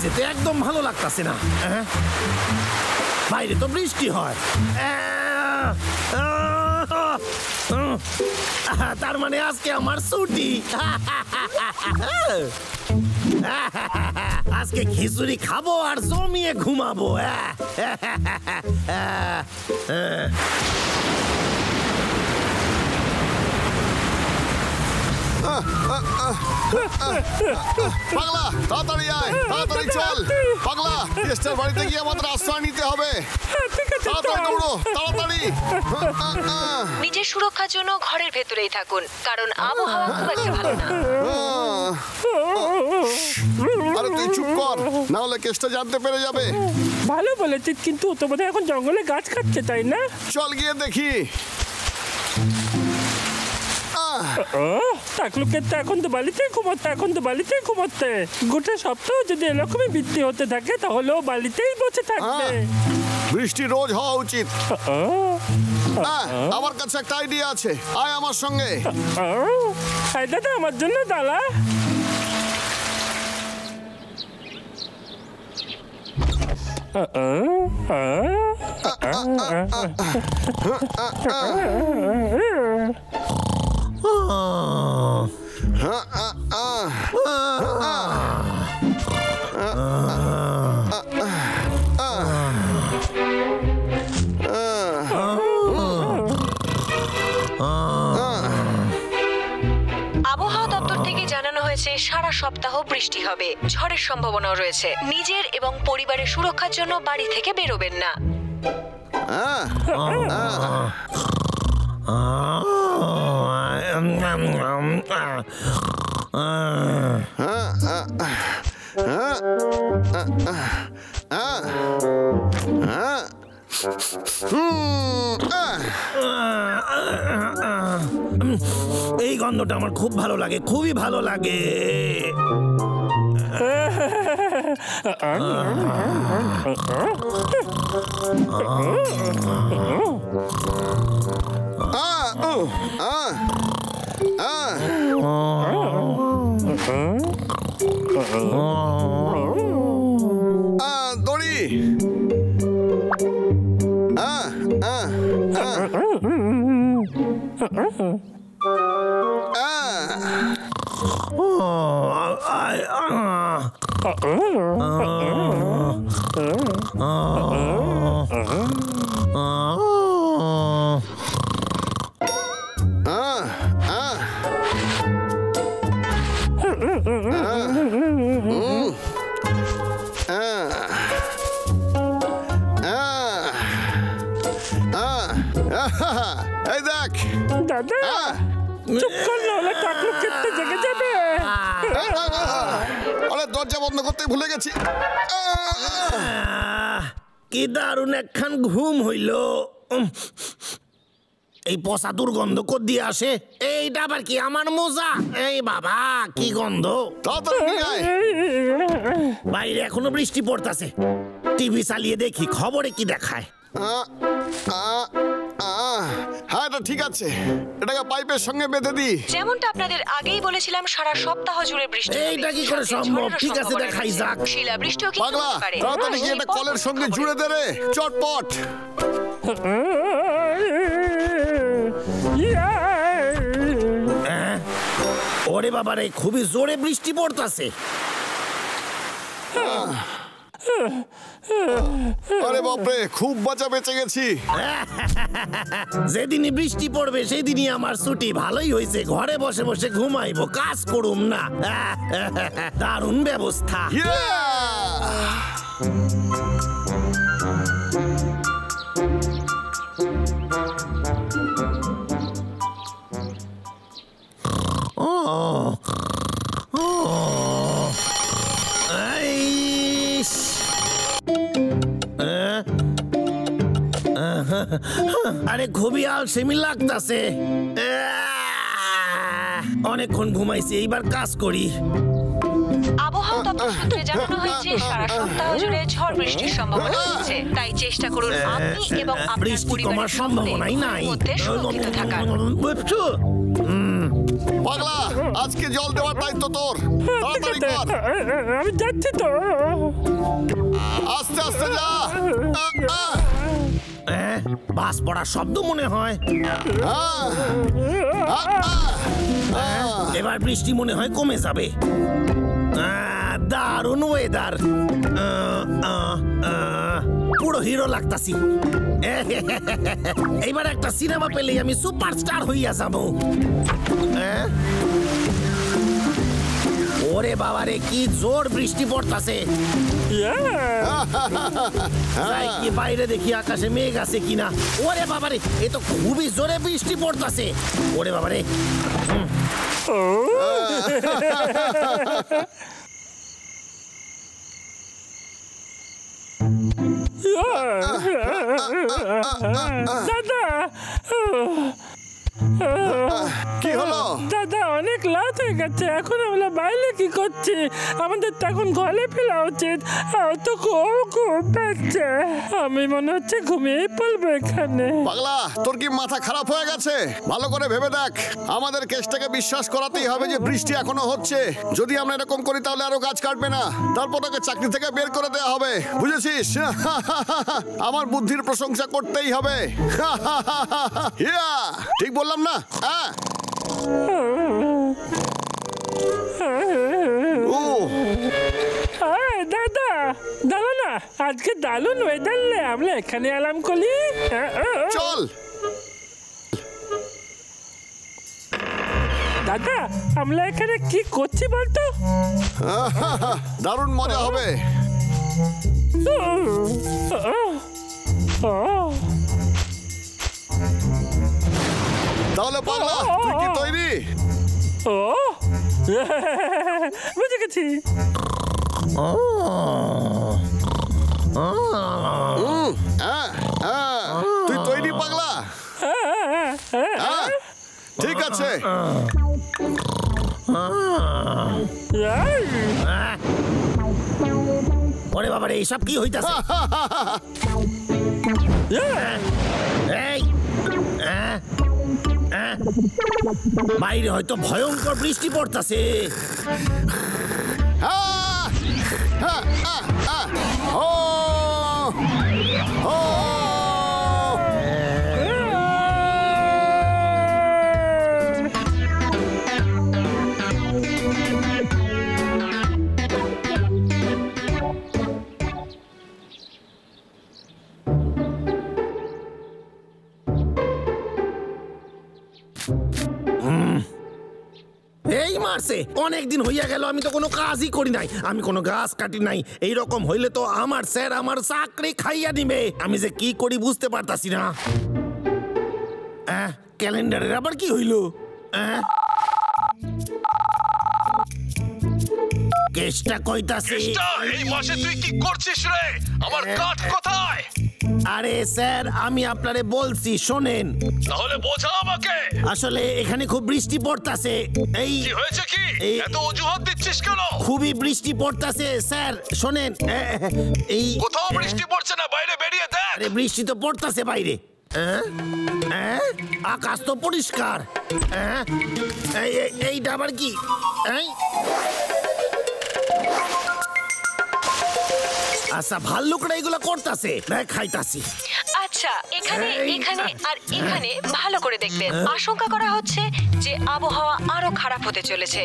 যেতে একদম ভালো লাগতাছে না। বাইরে তো বৃষ্টি হয়, তার মানে আজকে আমার ছুটি। আজকে খিচুড়ি খাবো আর জমিয়ে ঘুমাবো। পাগলা তাড়াতাড়ি আয়, তাড়াতাড়ি চল। পাগলা গেস্টের বাড়িতে গিয়ে আমাদের আশ্রয় নিতে হবে। তাড়াতাড়ি দৌড়ো, তাড়াতাড়ি। নিজের সুরক্ষার জন্য ঘরের ভেতরেই থাকুন, কারণ আবহাওয়া খুব একটা ভালো না। আরে তুই চুপ কর, না হলে কেসটা জানতে পেরে যাবে। ভালো বলেছিস, কিন্তু তো বোধহয় এখন জঙ্গলে গাছ কাটছে, তাই না? চল গিয়ে দেখি। এখন তো বালিতেই ঘুমোচ্ছে। গোটা সপ্তাহ যদি এরকমই বৃষ্টি হতে থাকে তাহলে ও বালিতেই বসে থাকবে। বৃষ্টি রোজ হওয়া উচিত। আমার কাছে একটা আইডিয়া আছে, আয় আমার সঙ্গে। আইডিয়াটা আমার জন্য দাদা। আবহাওয়া দপ্তর থেকে জানানো হয়েছে সারা সপ্তাহ বৃষ্টি হবে, ঝড়ের সম্ভাবনাও রয়েছে। নিজের এবং পরিবারের সুরক্ষার জন্য বাড়ি থেকে বেরোবেন না। এই গন্ধটা আমার খুব ভালো লাগে, খুবই ভালো লাগে। দড়ি। এই দেখ দাদা, চুপ কর, নাহলে টাকলু কেটে জেগে যাবে। আরে দরজা বন্ধ করতে ভুলে গেছি। কি দারুণ একখান ঘুম হইল। এই পচা দুর্গন্ধ কোথা দিয়ে আসে? এইটা আবার কি আমার মোজা? এই বাবা, কি গন্ধ! বাইরে এখনো বৃষ্টি পড়তাছে। টিভি চালিয়ে দেখি খবরে কি দেখায়। হ্যাঁ, এটা ঠিক আছে, এটাকে পাইপের সঙ্গে বেঁধে দিই। যেমনটা আপনাদের আগেই বলেছিলাম, সারা সপ্তাহ জুড়ে বৃষ্টি হবে। এইটা কি করে সম্ভব? ঠিক আছে, দেখাই যাক। শিলাবৃষ্টিও কিন্তু পাগলা, হতে পারে। তাড়াতাড়ি গিয়ে এটা কলের সঙ্গে জুড়ে দে রে, চটপট। ওরে বাবা রে, খুবই জোরে বৃষ্টি পড়তাছে। আরে বাপরে, খুব বাঁচা বেঁচে গেছি। যেদিনই বৃষ্টি পড়বে সেদিনই আমার ছুটি। ভালোই হয়েছে, ঘরে বসে বসে ঘুমাইবো, কাজ করুম না। দারুণ ব্যবস্থা। আরে খুবই আলসেমি লাগতাছে। অনেকক্ষণ ঘুমাইছি, এইবার কাজ করি। আবহাওয়া দপ্তর সূত্রে জানানো হয়েছে সারা সপ্তাহ জুড়ে ঝড় বৃষ্টির সম্ভাবনা রয়েছে, তাই চেষ্টা করুন আপনি এবং আপনার বৃষ্টি কমার সম্ভাবনাই নাই। মধ্যে সুরক্ষিত থাকার। পাগলা, আজকে জল দেওয়ার দায়িত্ব তোর। তাড়াতাড়ি কর। আমি যাচ্ছি তো। আস্তে আস্তে যা। বাস পড়ার শব্দ মনে হয়। এবার বৃষ্টি মনে হয় কমে যাবে। দারুণ ওয়েদার, পুরো হিরো লাগতাছি। এইবার একটা সিনেমা পেলেই আমি সুপারস্টার হইয়া যাবো। ওরে বাবা রে, কি জোর বৃষ্টি পড়তাছে। যাই কি বাইরে দেখি আকাশে মেঘ আছে কিনা। ওরে বাবা রে, এ তো খুবই জোরে বৃষ্টি পড়তাছে। ওরে বাবা রে, দাদা কি হলো? দাদা অনেক রাত হয়ে গেছে, এখন আমরা বাইরে কি করছি? আমাদের তো এখন ঘরে ফেরা উচিত। তো খুব পাচ্ছে, আমি মনে হচ্ছে ঘুমিয়েই পড়বো এখানে। পাগলা, তোর কি মাথা খারাপ হয়ে গেছে? ভালো করে ভেবে দেখ, আমাদের কেসটাকে বিশ্বাস করাতেই হবে যে বৃষ্টি এখনো হচ্ছে। যদি আমরা এরকম করি তাহলে আরো গাছ কাটবে না, তারপর তোকে চাকরি থেকে বের করে দেওয়া হবে, বুঝেছিস? আমার বুদ্ধির প্রশংসা করতেই হবে। ঠিক বললাম না? দাদা দাদা না, আজকে দারুণ ওয়েদার, আমরা এখানে আরাম করি। চল দাদা, আমরা এখানে কি করছি বলতো? দারুণ মজা হবে। তাহলে পাগলা, তুই কি তৈরি? বুঝে গেছি। তুই তৈরি পাগলা? ঠিক আছে। ওরে বাবা রে, এইসব কি হইতাছে? বাইরে হয়তো ভয়ঙ্কর বৃষ্টি পড়তাছে। এই মারছে, অনেকদিন হইয়া গেল, আমি তো কোনো কাজই করি নাই, আমি কোনো গাছ কাটি নাই। এইরকম হইলে তো আমার স্যার আমার চাকরি খাইয়া দিবে। আমি যে কি করি বুঝতে পারতাছি না। ক্যালেন্ডারের আবার কি হইল? কেসটা কইতাছে। এই মাসে তুই কি করছিস রে? আমার কাঠ কোথায়? আরে স্যার, আমি আপনারে বলছি, শোনেন। তাহলে বোঝা আমাকে। আসলে এখানে খুব বৃষ্টি পড়তাছে। এই কি হয়েছে? কি এত অজুহাত দিচ্ছিস কেন? খুবই বৃষ্টি পড়তাছে স্যার, শোনেন। এই কোথাও বৃষ্টি পড়ছে না, বাইরে বেরিয়ে দেখ। আরে বৃষ্টি তো পড়তাছে বাইরে। আকাশ তো পরিষ্কার। এইটা আবার কি? আচ্ছা, ভাল্লুকরা এগুলো করতেছে, খাইতাছি। আচ্ছা, এখানে এখানে আর এখানে ভালো করে দেখবেন। আশঙ্কা করা হচ্ছে যে আবহাওয়া আরো খারাপ হতে চলেছে।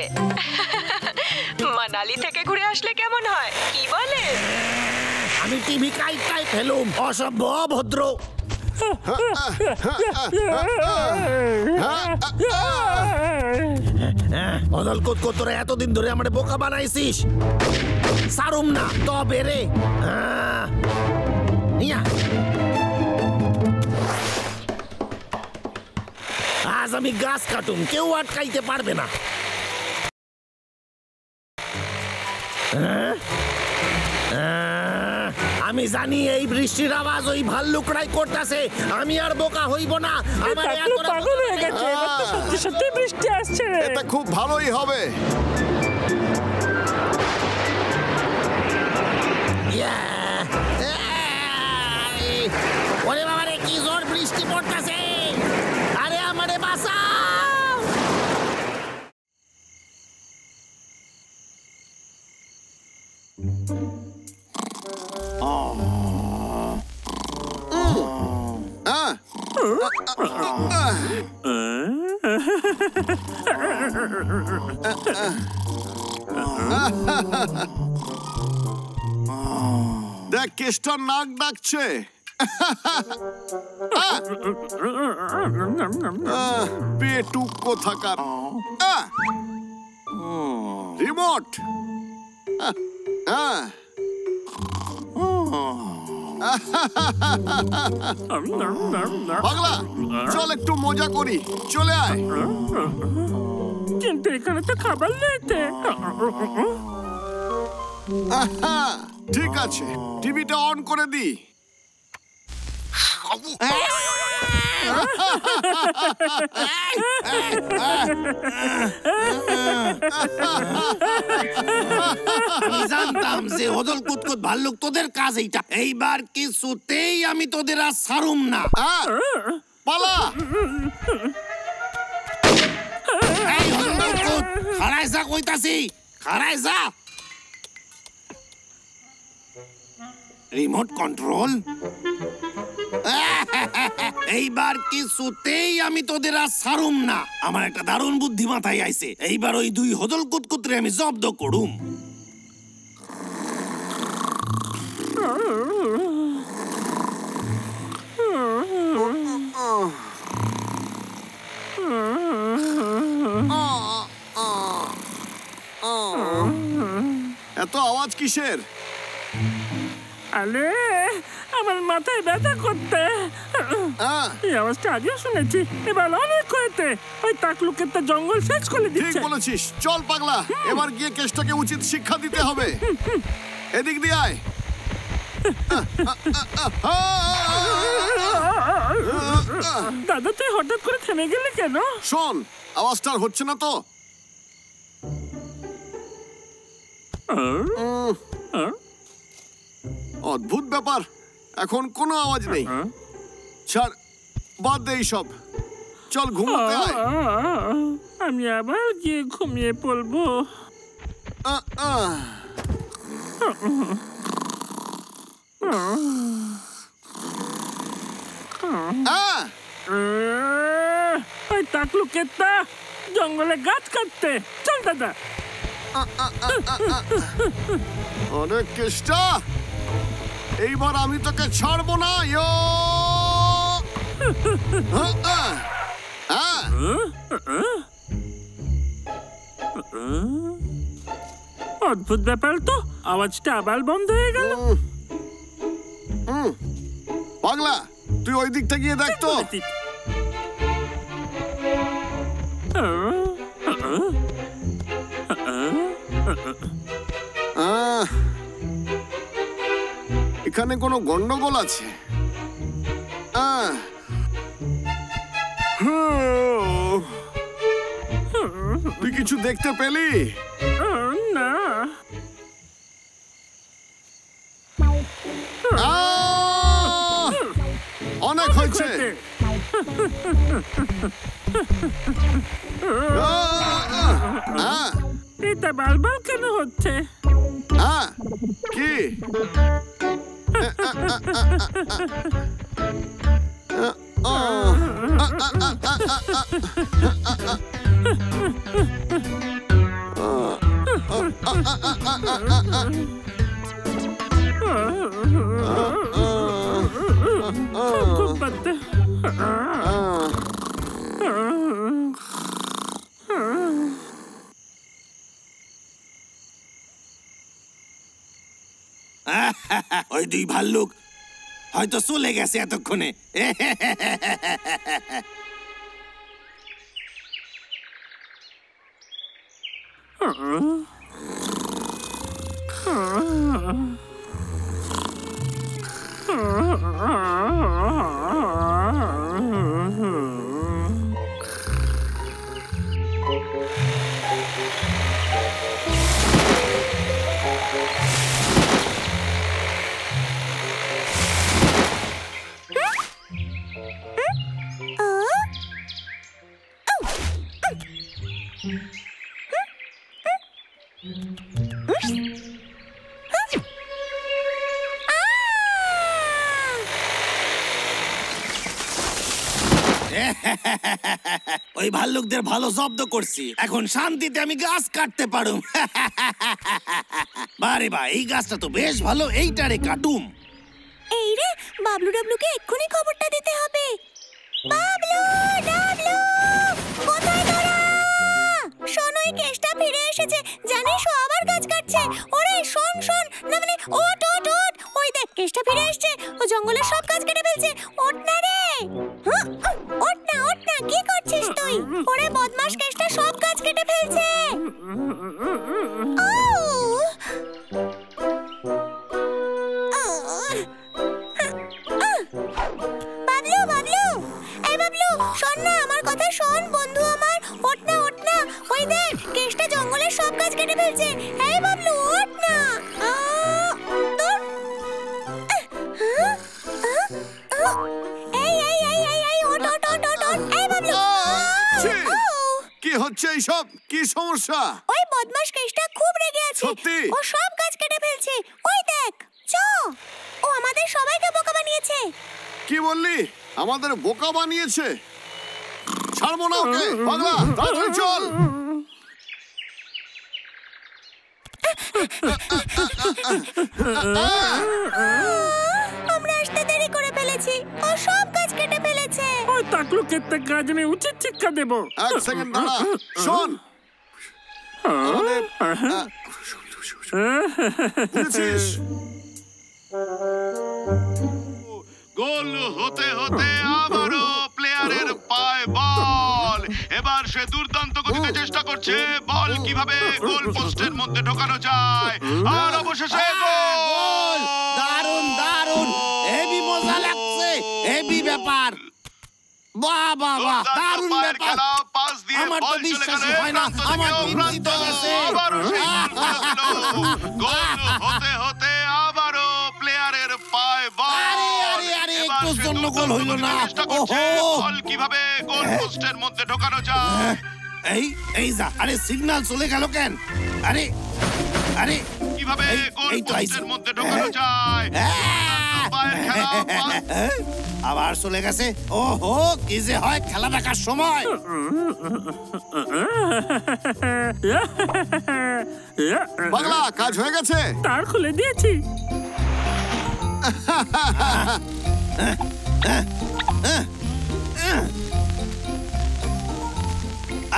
মানালি থেকে ঘুরে আসলে কেমন হয়, কি বলে? আমি টিভি কাইটাই ফেলুম, অসভ্য, অভদ্র। অদলকোত তোরা এতদিন ধরে আমার বোকা বানাইছিস, সারুম না তবে রে। আজ আমি গাছ কাটুম, কেউ আটকাইতে পারবে না। আমি জানি এই বৃষ্টির আওয়াজ ওই ভাল্লুকরাই করতেছে। আমি আর বোকা হইব না। আমার পাগল হয়ে গেছে, সত্যি সত্যি বৃষ্টি আসছে। এটা খুব ভালোই হবে। ওরে বাবা রে, কি জোর বৃষ্টি পড়তেছে। আরে আমারে বাঁচাও। দেখ কেষ্টা নাক ডাকছে। পেটুক কোথাকার। রিমোট। পাগলা চল একটু মজা করি, চলে আয়। কিন্তু এখানে তো খাবার নেই। ঠিক আছে, টিভিটা অন করে দি। আমি জানতাম যে হদল কুতকুত ভাল্লুক তোদের কাজ এইটা। এইবার কিছুতেই আমি তোদের আর ছাড়ুম না। পালা। এই হদল কুতকুত খাড়ায় যা কইতাছি, খাড়ায় যা। Remote control. এইবার কিছুতেই আমি তোদের আর ছাড়ুম না। আমার একটা দারুণ বুদ্ধি মাথায় আইছে। এইবার ওই দুই হদল কুতকুতরে আমি জব্দ করুম। এত আওয়াজ কিসের? আরে আমার মাথায় ব্যথা করতে। এই আওয়াজটা আজও শুনেছি, এবার অনেক হয়েছে। ওই তাকলুকের তো জঙ্গল শেষ করে ঠিক দিচ্ছে। বলেছিস, চল পাগলা, এবার গিয়ে কেষ্টাকে উচিত শিক্ষা দিতে হবে। এদিক দিয়ে আয়। দাদা তুই হঠাৎ করে থেমে গেলে কেন? শোন, আওয়াজটা আর হচ্ছে না তো। অদ্ভুত ব্যাপার, এখন কোনো আওয়াজ নেই। ছাড়, বাদ দে সব, চল ঘুমাতে আয়। আমি আবার গিয়ে ঘুমিয়ে পড়বো। ওই তাকলুকেরটা জঙ্গলে গাছ কাটতে। চল দাদা। অনেক কেষ্টা, এইবার আমি তোকে ছাড়বো না। অদ্ভুত ব্যাপার তো, আওয়াজটা আবার বন্ধ হয়ে গেল। পাগলা তুই ওই দিকটা গিয়ে দেখ তো। এখানে কোনো গন্ডগোল আছে? তুই কিছু দেখতে পেলি? না। অনেক হয়েছে। এটা বারবার কেন হচ্ছে? কি? ওই দুই ভাল্লুক হয়তো চলে গেছে এতক্ষণে। ওই ভাল্লুকদের ভালো শব্দ করছি, এখন শান্তিতে আমি গাছ কাটতে পারুম। বারে বা, এই গাছটা তো বেশ ভালো, এইটারে কাটুম। এই রে, বাবলু ডাবলুকে এক্ষুনি খবরটা দিতে হবে। বাবলু ডাবলু, কোথায় তোরা? শোনো, এই কেসটা ফিরে এসেছে, জানিস ও আবার গাছ কাটছে। ওরে শোন শোন, না মানে ওঠ ওঠ ওঠ, ওই দেখ কেসটা ফিরে এসেছে, ও জঙ্গলের সব গাছ কেটে ফেলছে। ওঠ না রে, ওঠ না ওঠ না, কি করছিস তুই? ওরে বদমাশ, কেসটা সব গাছ কেটে ফেলছে। বাবলু বাবলু, এই বাবলু শোন না, আমার কথা শোন বন্ধু আমার, ওঠ না ওঠ না, ওই দেখ কেসটা জঙ্গলের সব গাছ কেটে ফেলছে। এই বাবলু ওঠ না। এই এই এই এই এই, ওঠ ওঠ ওঠ ওঠ ওঠ, এই বাবলু। কি হচ্ছে এইসব? কি সমস্যা? ওই বদমাশ কেসটা খুব রেগে আছে, সত্যি? ও সব গাছ কেটে ফেলছে। ওই দেখ, ও আমাদের সবাইকে বোকা বানিয়েছে। কি বললি? আমাদের বোকা বানিয়েছে? ছাড়বো না ওকে। পাগলা, তাড়াতাড়ি চল। আমরা আসতে দেরি করে ফেলেছি, ও সব গাছ কেটে ফেলেছে। ওই টাকলু কেটে গাছ আমি উচিত শিক্ষা দেবো। এক সেকেন্ড দাঁড়া, শোন। আমাদের বুঝেছিস? গোল হতে হতে আবারও প্লেয়ারের পায়ে বল। এবার সে দুর্দান্ত গতিতে চেষ্টা করছে বল কিভাবে গোল পোস্টের মধ্যে ঢোকানো যায়, আর অবশেষে গোল। দারুণ দারুণ, হেভি মজা লাগছে, হেভি ব্যাপার। বাহ বাহ বাহ, দারুণ ব্যাপার। পাস দিয়ে আমার তো বল চলে বিশ্বাসই গেল হয় না, আমার বিরক্ত হচ্ছে। আবারও সেই গোল হতে হতে আবারও প্লেয়ারের পায়ে বল। আরে আরে আরে, একটুর জন্য গোল হইল না। ওহো, বল কিভাবে গোল পোস্টের মধ্যে ঢোকানো যায়। এই এই যা, আরে সিগন্যাল চলে গেল কেন? আরে আরে, কিভাবে গোল এই তো আইছে। পোস্টের মধ্যে ঢোকানো যায়। পায়ের খেলা, পাস। আবার চলে গেছে। ওহো, কি যে হয় খেলা দেখার সময়। পাগলা, কাজ হয়ে গেছে? তার খুলে দিয়েছি।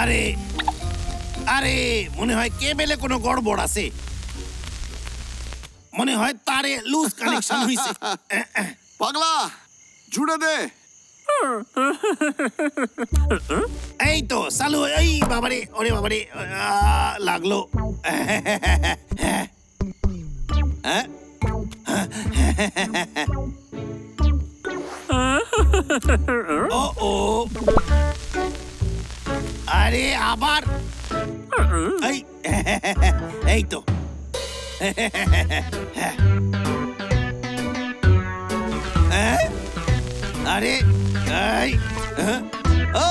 আরে আরে, মনে হয় কেবেলে কোনো গড়বড় আছে, মনে হয় তারে লুজ কানেকশন হইছে। পাগলা, জুড়ে দে। এই তো চালু। এই বাবারে, ওরে বাবারে, লাগলো। ও ও, আরে আবার এই এই তো। আরে এই, ও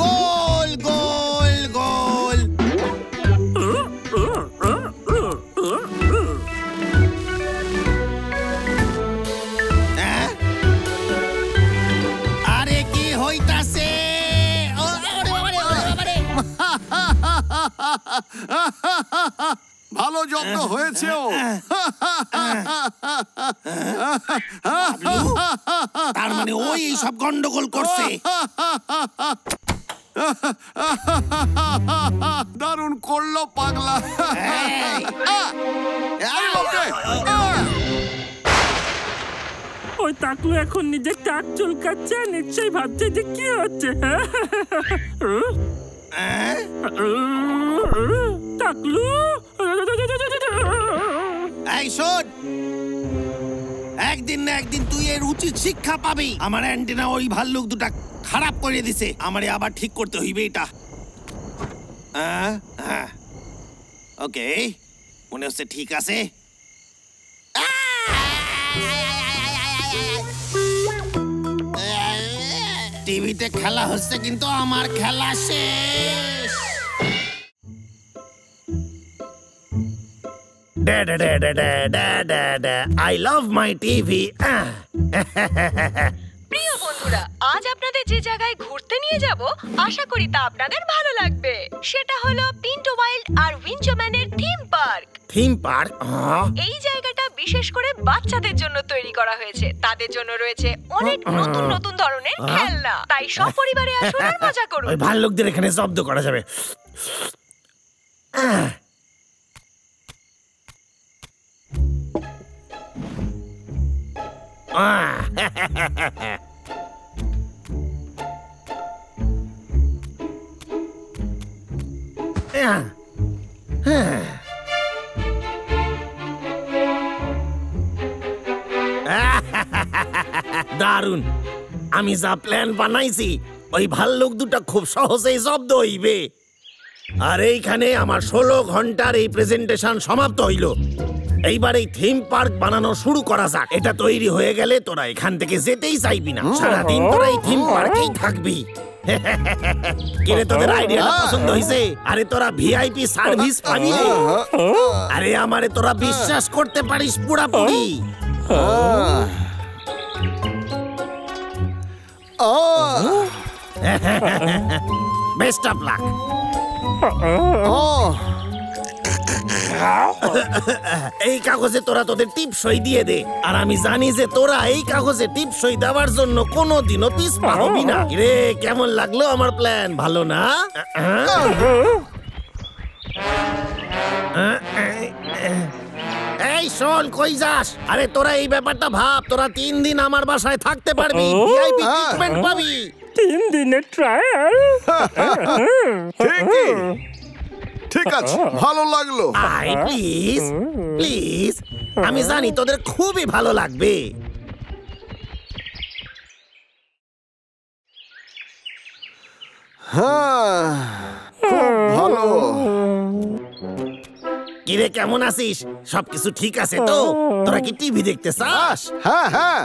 গোল গোল গোল। আরে কি হইতাছে? ভালো যত্ন হয়েছে ও। তার মানে ওই সব গন্ডগোল করছে। দারুণ করলো পাগলা। ওই টাকলু এখন নিজের টাক চুলকাচ্ছে, নিশ্চয়ই ভাবছে যে কি হচ্ছে। টাকলু, এই শোন, একদিন না একদিন তুই এর উচিত শিক্ষা পাবি। আমার অ্যান্টেনা ওই ভাল্লুক দুটা খারাপ করে দিছে, আমারে আবার ঠিক করতে হইবে এটা। ওকে, মনে হচ্ছে ঠিক আছে। টিভিতে খেলা হচ্ছে কিন্তু আমার খেলা শেষ। I love my TV. প্রিয় বন্ধুরা, আজ আপনাদের যে জায়গায় ঘুরতে নিয়ে যাব আশা করি তা আপনাদের ভালো লাগবে। সেটা হলো পিন্টো ওয়াইল্ড আর উইঞ্চম্যানের থিম পার্ক। Theme park? এই জায়গাটা বিশেষ করে বাচ্চাদের জন্য তৈরি করা হয়েছে। তাদের জন্য রয়েছে অনেক নতুন নতুন ধরনের খেলনা। তাই সপরিবারে আসুন আর মজা করুন। ওই ভাল্লুকদের এখানে জব্দ করা যাবে। দারুন, আমি যা প্ল্যান বানাইছি ওই ভাল্লুক দুটা খুব সহজেই জব্দ হইবে। আর এইখানে আমার 16 ঘন্টার এই প্রেজেন্টেশন সমাপ্ত হইল। এইবার এই থিম পার্ক বানানো শুরু করা যাক। এটা তৈরি হয়ে গেলে তোরা এখান থেকে যেতেই চাইবি না, সারাদিন তোরা এই থিম পার্কেই থাকবি। কিরে, তোদের আইডিয়াটা পছন্দ হইছে? আরে তোরা ভিআইপি সার্ভিস পাবি রে। আরে আমারে তোরা বিশ্বাস করতে পারিস পুরাপুরি। Best of luck. এই কাগজে তোরা তোদের টিপ সই দিয়ে দে। আর আমি জানি যে তোরা এই কাগজে টিপ সই দেওয়ার জন্য কোনোদিনও পিছপা হবি না। রে, কেমন লাগলো আমার প্ল্যান? ভালো না? এই শোন, কই যাস? আরে তোরা এই ব্যাপারটা ভাব। তোরা 3 দিন আমার বাসায় থাকতে পারবি, ভিআইপি ট্রিটমেন্ট পাবি। 3 দিনের ট্রায়াল? ঠিক আছে, ভালো লাগলো। আই প্লিজ প্লিজ, আমি জানি তোদের খুবই ভালো লাগবে। হ্যাঁ, খুব ভালো। কিরে, কেমন আছিস? সবকিছু ঠিক আছে তো? তোরা কি টিভি দেখতে চাস? হ্যাঁ হ্যাঁ,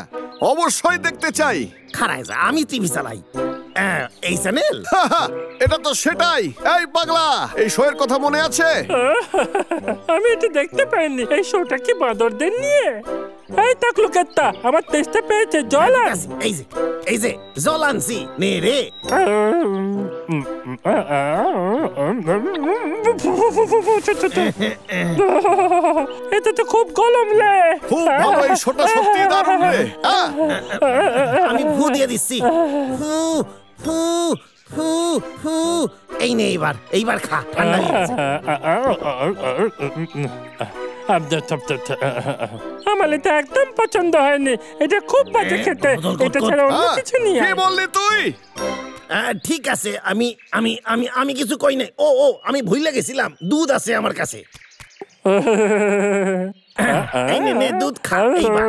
অবশ্যই দেখতে চাই। খারাই যা, আমি টিভি চালাই। এই চ্যানেল? এটা তো সেটাই। এই পাগলা, এই শোয়ের কথা মনে আছে? আমি এটা দেখতে পাইনি। এই শোটা কি বাঁদরদের নিয়ে? এই তাকলুকেত্তা, আমার তেষ্টা পেয়েছে, জল আন। এই যে জল আনছি, নে রে। এটা তো খুব গরম লে। খুব ভালো, এই শোটা সত্যি দারুণ রে। আমি ফু দিয়ে দিচ্ছি। ফু ফু ফু ফু। এই নে, এইবার খা, ঠান্ডা হয়ে গেছে। আমার এটা একদম পছন্দ হয়নি। এটা খুব বাজে খেতে। এটা ছাড়া অন্য কিছু নিয়ে কি বললি তুই? ঠিক আছে, আমি আমি আমি আমি কিছু কই নাই। ও আমি ভুলে গেছিলাম, দুধ আছে আমার কাছে। এই নে, দুধ খা এইবার।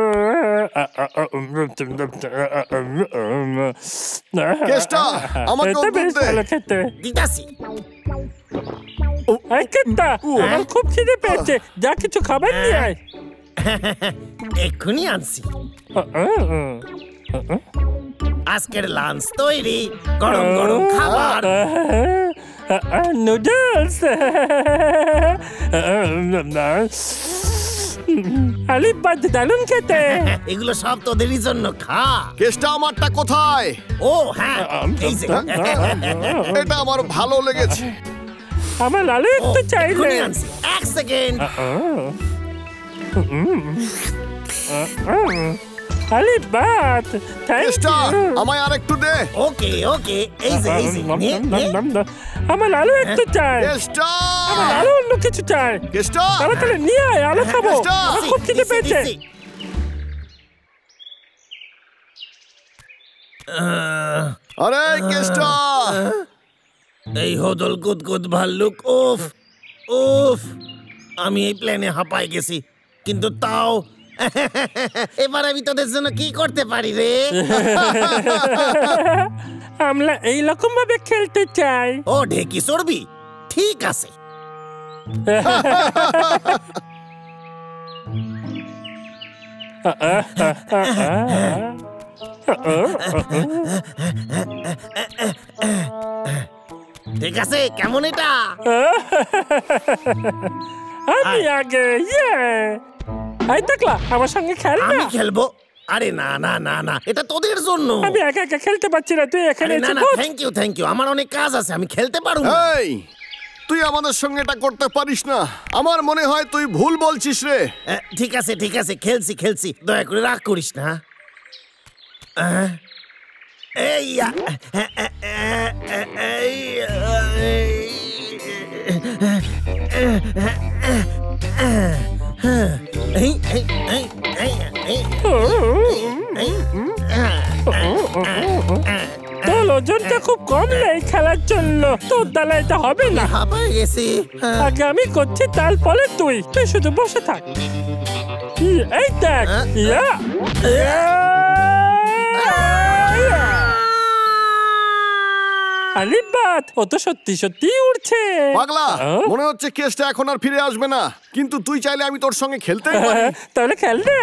কেষ্টা, আমাকে দুধ দে। দিতাছি। এই কেত্তা, আমার খুব খিদে পেয়েছে। যা কিছু খাবার নিয়ে আয়। এক্ষুনি আনছি। আজকের লাঞ্চ তৈরি, গরম গরম খাবার। নুডলস, আলিবাদ, দারুণ খেতে। এগুলো সব তোদেরই জন্য, খা। কেষ্টা, আমারটা কোথায়? ও হ্যাঁ, এই যে। এটা আমার ভালো লেগেছে। আমার লালু একটু চাইলে। আনছি, 1 সেকেন্ড। আলিবাদ, থ্যাংক কেষ্টা, ইউ। আমায় আরেকটু দে। ওকে এই যে নে। আমার লালু একটু চাই। কেষ্টা, আমার লালু অন্য কিছু চাই। কেষ্টা, তাড়াতাড়ি নিয়ে আয়, আলো খাবো। কেষ্টা, আমার খুব খিদে পেয়েছে। আরে কেষ্টা, এই হদল কুদকুদ ভাল্লুক, উফ উফ। আমি এই প্ল্যানে হাঁপাই গেছি, কিন্তু তাও এবার আমি তোদের জন্য কি করতে পারি রে? আমরা এইরকম ভাবে খেলতে চাই। ও ঢেকি চড়বি? ঠিক আছে। ঠিক আছে, কেমন এটা? আমি আগে। এই দেখলা, আমার সঙ্গে খেল না। আমি খেলবো। আরে না না না না, এটা তোদের জন্য। আমি একা একা খেলতে পারছি না, তুই এখানে আরে না এসে না, বস। থ্যাংক ইউ, আমার অনেক কাজ আছে, আমি খেলতে পারবো না। এই তুই আমাদের সঙ্গে এটা করতে পারিস না। আমার মনে হয় তুই ভুল বলছিস রে। ঠিক আছে, খেলছি, দয়া করে রাগ করিস না। এই তোর ওজনটা খুব কম নেই খেলার জন্য, তোর দ্বারা এটা হবে না। হাঁপায় গেছি। আগে আমি করছি, তারপরে তুই শুধু বসে থাক। এই দেখ, ইয়া আলিবাত, ও তো সত্যি সত্যি উড়ছে। পাগলা, মনে হচ্ছে কেসটা এখন আর ফিরে আসবে না, কিন্তু তুই চাইলে আমি তোর সঙ্গে খেলতেই পারি। তাহলে খেল না।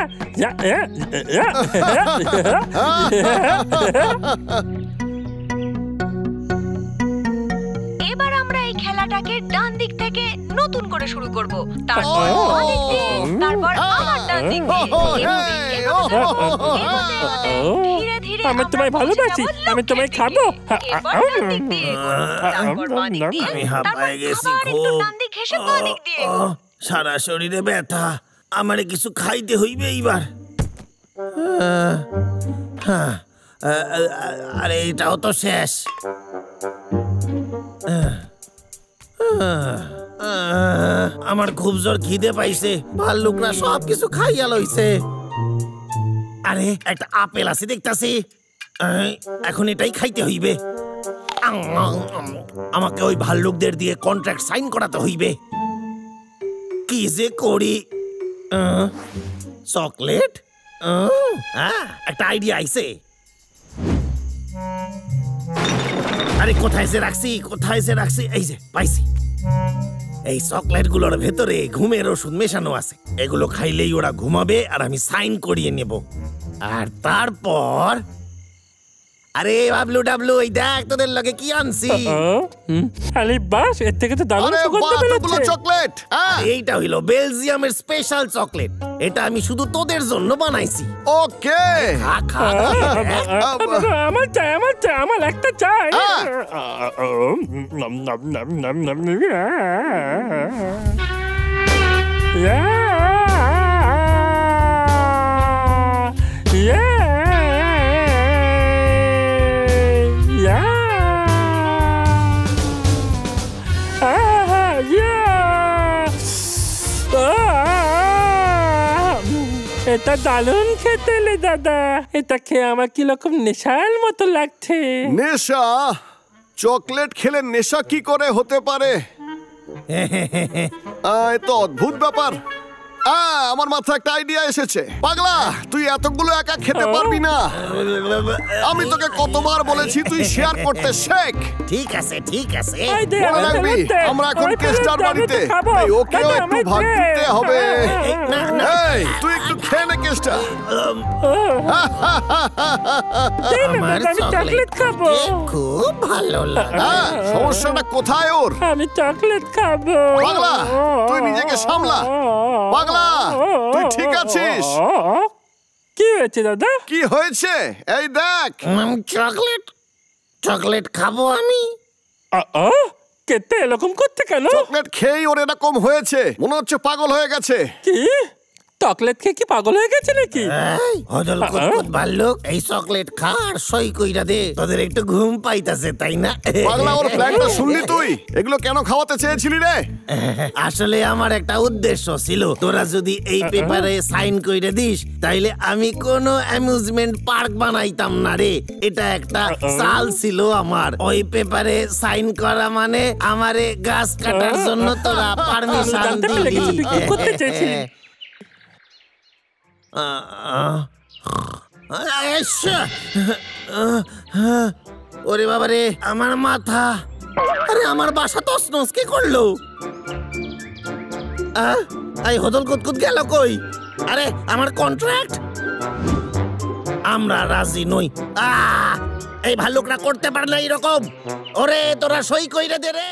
এবার আমরা এই খেলাটাকে ডান দিক থেকে নতুন করে শুরু করব। তারপর বাঁ দিক দিয়ে, তারপর আবার ডান দিক দিয়ে। ধীরে ধীরে আমি তোমায় ভালোবাসি, আমি তোমায় খাবো। এবার ডান দিক দিয়ে এগোনো, তারপর বাঁ দিক দিয়ে, আমি তারপর হাঁপায় গেছি আবার একটু খুব। ডান দিক ঘেঁষে বাঁ দিক দিয়ে এগোনো। সারা শরীরে ব্যথা, আমারে কিছু খাইতে হইবে এইবার। আরে এটাও তো শেষ। আমার খুব জোর খিদে পাইছে, ভাল্লুকরা সব কিছু খাইয়া লইছে। আরে একটা আপেল আছে দেখতাছি, এখন এটাই খাইতে হইবে। আমাকে ওই ভাল্লুকদের দিয়ে কন্ট্রাক্ট সাইন করাতে হইবে। কি যে করি? চকলেট, একটা আইডিয়া আইছে। আরে কোথায় যে রাখছি, এই যে পাইছি। এই চকলেট গুলোর ভেতরে ঘুমের ওষুধ মেশানো আছে, এগুলো খাইলেই ওরা ঘুমাবে আর আমি সাইন করিয়ে নেব। আর তারপর আরে বাবলু ডাবলু, এই দেখ তোদের লগে কি আনছি। আলিবাস, এর থেকে তো দারুণ আরে সুগন্ধ বাহ, বেরোচ্ছে। কতগুলো চকলেট। এইটা হইলো বেলজিয়ামের স্পেশাল চকলেট, এটা আমি শুধু তোদের জন্য বানাইছি। ওকে, খা খা। আমার চাই, আমার একটা চাই। এটা দারুণ খেতে লে দাদা, এটা খেয়ে আমার কিরকম নেশার মতো লাগছে। নেশা? চকলেট খেলে নেশা কি করে হতে পারে? এ তো অদ্ভুত ব্যাপার। আমার মাথায় একটা আইডিয়া এসেছে। পাগলা, তুই এতগুলো একা খেতে পারবি না। আমি তোকে কতবার বলেছি তুই শেয়ার করতে শেখ। ঠিক আছে। মনে রাখবি, আমরা এখন কেস্টার বাড়িতে, তাই ওকেও একটু ভাগ দিতে হবে। এই, তুই একটু খেয়ে নে কেস্টা। আমার আমি চকলেট খাবো। খুব ভালো লাগে। সমস্যাটা কোথায় ওর? আমি চকলেট খাবো। পাগলা, তুই নিজেকে সামলা। পাগলা, তুই ঠিক আছিস? কি হয়েছে দাদা? কি হয়েছে? এই দেখ। চকলেট খাবো আমি। কেতে এরকম করতে কেন? চকলেট খেয়েই ওর এরকম হয়েছে, মনে হচ্ছে পাগল হয়ে গেছে। কি চকলেট খেয়ে কি পাগল হয়ে গেছে নাকি? হদল কুতকুত ভাল্লুক, এই চকলেট খা আর সই কইরা দে, তোদের একটু ঘুম পাইতাছে তাই না? পাগলা, ওর প্ল্যানটা শুনলি তুই? এগুলো কেন খাওয়াতে চেয়েছিলি রে? আসলে আমার একটা উদ্দেশ্য ছিল, তোরা যদি এই পেপারে সাইন কইরা দিস তাইলে আমি কোনো অ্যামিউজমেন্ট পার্ক বানাইতাম না রে। এটা একটা চাল ছিল আমার। ওই পেপারে সাইন করা মানে আমারে গাছ কাটার জন্য তোরা পারমিশন জানতে পেরে গেছি তুই কি করতে দিবি। চেয়েছিলি। ওরে বাবারে, আমার মাথা। আরে আমার বাসা তছনছ কি করলো? এই হদল কুতকুত গেল কই? আরে আমার কন্ট্রাক্ট। আমরা রাজি নই। এই ভাল্লুকরা করতে পারলে এরকম। ওরে তোরা সই কইরে দে রে।